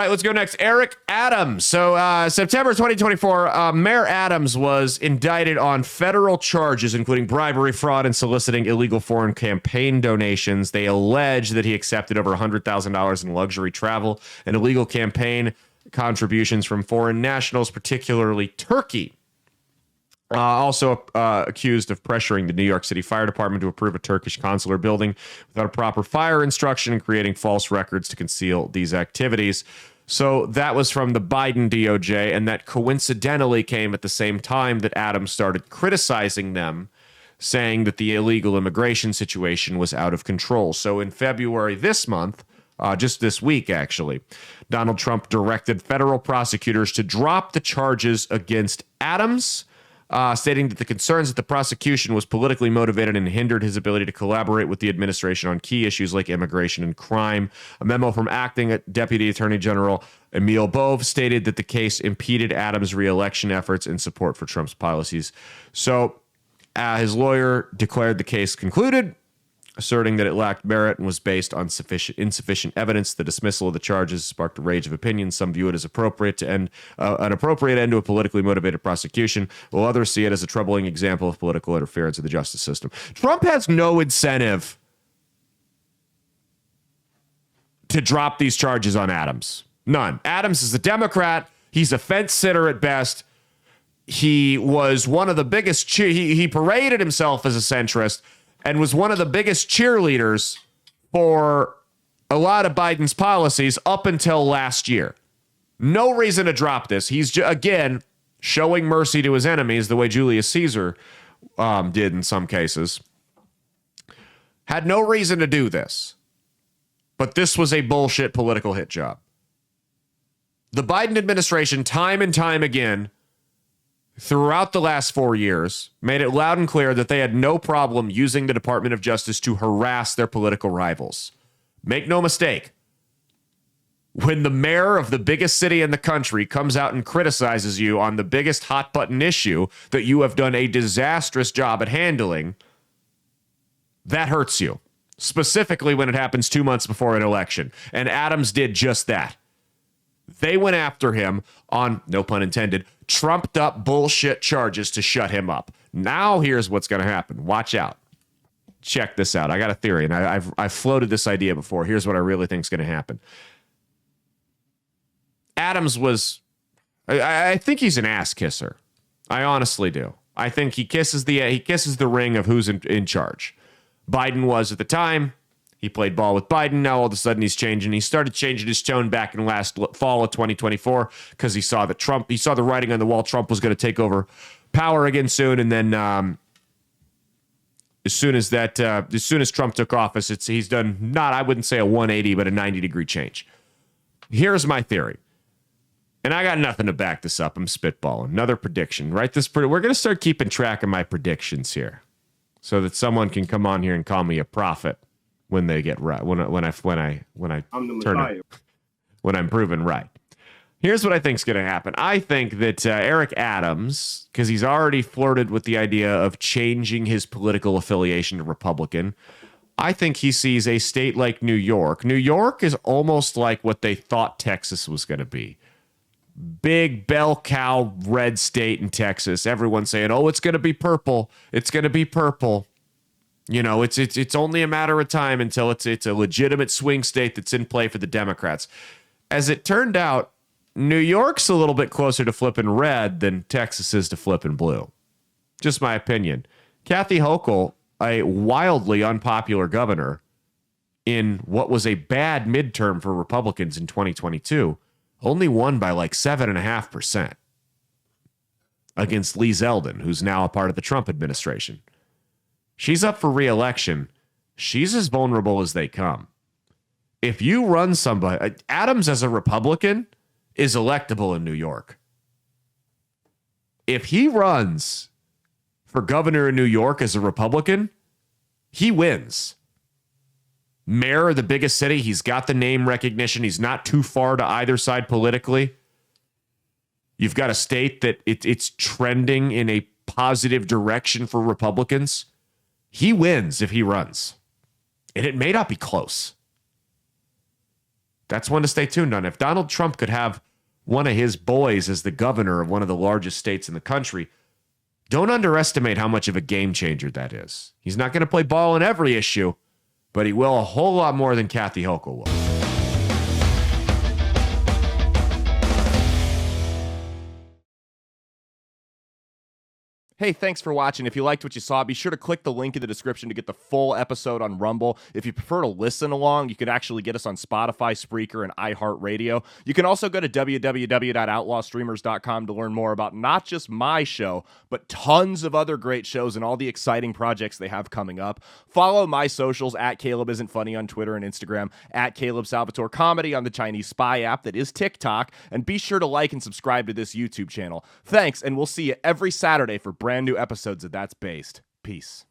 right, let's go next. Eric Adams. So September 2024, Mayor Adams was indicted on federal charges, including bribery, fraud, and soliciting illegal foreign campaign donations. They allege that he accepted over $100,000 in luxury travel and illegal campaign contributions from foreign nationals, particularly Turkey. Also accused of pressuring the New York City Fire Department to approve a Turkish consular building without a proper fire instruction and creating false records to conceal these activities. So that was from the Biden DOJ, and that coincidentally came at the same time that Adams started criticizing them, saying that the illegal immigration situation was out of control. So in February this month, just this week actually, Donald Trump directed federal prosecutors to drop the charges against Adams, stating that the concerns that the prosecution was politically motivated and hindered his ability to collaborate with the administration on key issues like immigration and crime. A memo from acting Deputy Attorney General Emil Bove stated that the case impeded Adams' re-election efforts and support for Trump's policies. So his lawyer declared the case concluded, asserting that it lacked merit and was based on insufficient evidence. The dismissal of the charges sparked a rage of opinion. Some view it as appropriate to end an appropriate end to a politically motivated prosecution, while others see it as a troubling example of political interference in the justice system. Trump has no incentive to drop these charges on Adams. None. Adams is a Democrat. He's a fence sitter at best. He was one of the biggest. He paraded himself as a centrist and was one of the biggest cheerleaders for a lot of Biden's policies up until last year. No reason to drop this. He's, again, showing mercy to his enemies the way Julius Caesar did in some cases. Had no reason to do this. But this was a bullshit political hit job. The Biden administration, time and time again, throughout the last 4 years, made it loud and clear that they had no problem using the Department of Justice to harass their political rivals. Make no mistake. When the mayor of the biggest city in the country comes out and criticizes you on the biggest hot button issue that you have done a disastrous job at handling, that hurts you. Specifically when it happens 2 months before an election. And Adams did just that. They went after him on, no pun intended, trumped up bullshit charges to shut him up. Now here's what's going to happen. Watch out. Check this out. I got a theory, and I've floated this idea before. Here's what I really think is going to happen. Adams was, I think he's an ass kisser. I honestly do. I think he kisses the ring of who's in charge. Biden was at the time. He played ball with Biden. Now all of a sudden he's changing. He started changing his tone back in last fall of 2024 because he saw the writing on the wall. Trump was going to take over power again soon. And then as soon as Trump took office, he's done not, I wouldn't say a 180, but a 90-degree change. Here's my theory. And I got nothing to back this up. I'm spitballing. Another prediction, right? We're going to start keeping track of my predictions here so that someone can come on here and call me a prophet when they get right, when I'm proven right. Here's what I think is going to happen. I think that Eric Adams, because he's already flirted with the idea of changing his political affiliation to Republican, I think he sees a state like New York. New York is almost like what they thought Texas was going to be. Big bell cow red state in Texas. Everyone saying, "Oh, it's going to be purple. It's going to be purple." You know, it's only a matter of time until it's a legitimate swing state that's in play for the Democrats. As it turned out, New York's a little bit closer to flipping red than Texas is to flipping blue. Just my opinion. Kathy Hochul, a wildly unpopular governor in what was a bad midterm for Republicans in 2022, only won by like 7.5% against Lee Zeldin, who's now a part of the Trump administration. She's up for re-election. She's as vulnerable as they come. If you run somebody, Adams as a Republican is electable in New York. If he runs for governor in New York as a Republican, he wins. Mayor of the biggest city, he's got the name recognition. He's not too far to either side politically. You've got a state that it's trending in a positive direction for Republicans. He wins if he runs. And it may not be close. That's one to stay tuned on. If Donald Trump could have one of his boys as the governor of one of the largest states in the country, don't underestimate how much of a game changer that is. He's not going to play ball in every issue, but he will a whole lot more than Kathy Hochul will. Hey, thanks for watching. If you liked what you saw, be sure to click the link in the description to get the full episode on Rumble. If you prefer to listen along, you could actually get us on Spotify, Spreaker, and iHeartRadio. You can also go to www.outlawstreamers.com to learn more about not just my show, but tons of other great shows and all the exciting projects they have coming up. Follow my socials at Caleb Isn't Funny on Twitter and Instagram, at Caleb Salvatore Comedy on the Chinese Spy app that is TikTok, and be sure to like and subscribe to this YouTube channel. Thanks, and we'll see you every Saturday for brand new episodes of That's Based. Peace.